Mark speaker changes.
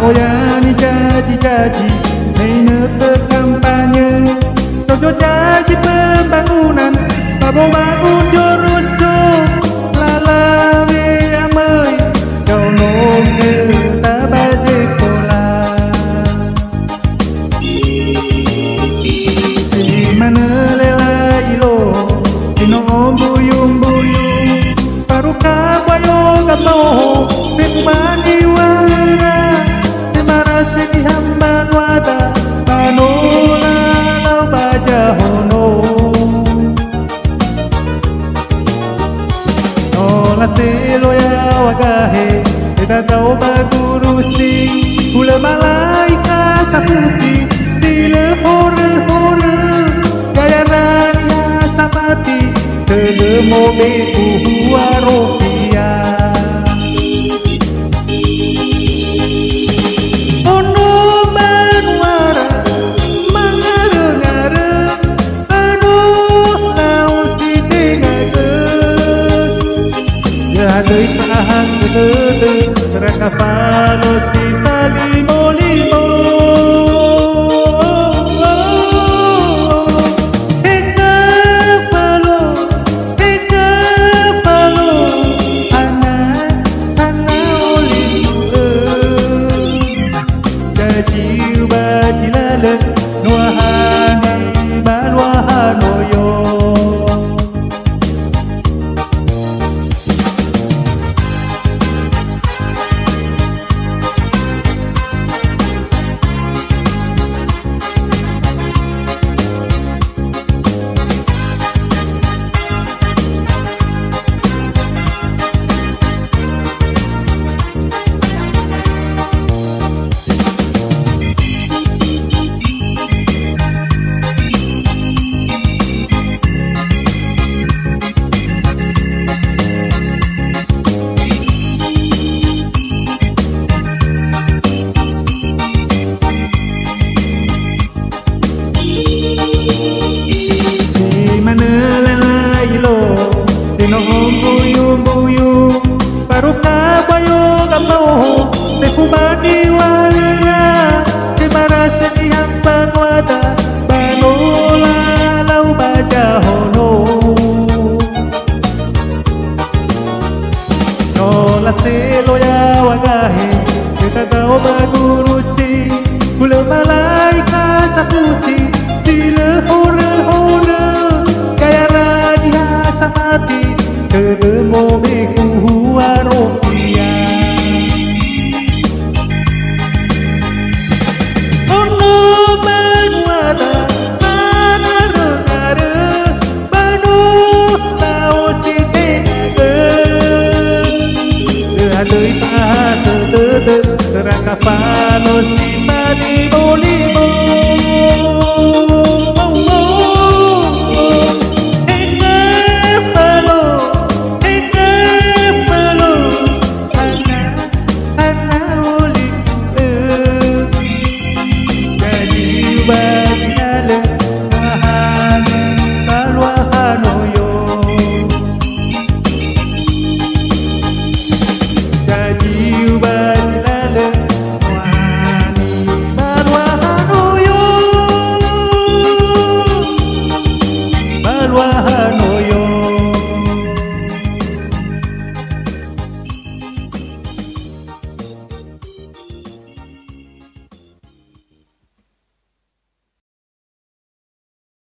Speaker 1: Oyani janji-janji Neine kampanye Tojo janji pembangunan Babo bangun jurusuh Lalawe amai Kau nongke tabaje kola Si mana lela ilo Sino buyung-buyung Paruka bayo kapau Pekmani wara Marasi di hamban wada Panola lau baja hono Nola selo ya wagahe Kita tau bagurusi Hula malaika sakusi Sile hore-hore Gaya rania samati Telemo beku hua rupiah Adoi tahan kedede Raka panos di limo-limo Heka palo Ana olimu Jajiu bajilale Nuahani baluahanoyo Sino buyung-buyung Paruka bayo kapau Pekubadi wara Semarase di hamban wada Banola lau baja hono Nola selo ya wagahe Kita tau bagurusi Hula malaika sakusi Sile hore-hore Gaya radia samati Teremo beku hua rupiah Ono manuada Mana rengare Banu tau si tenage Adoi tahan tete Terangka panos di limo-limo Bajilale Mahane Baluahanoyo Jajiu bajilale Mahane Baluahanoyo Baluahanoyo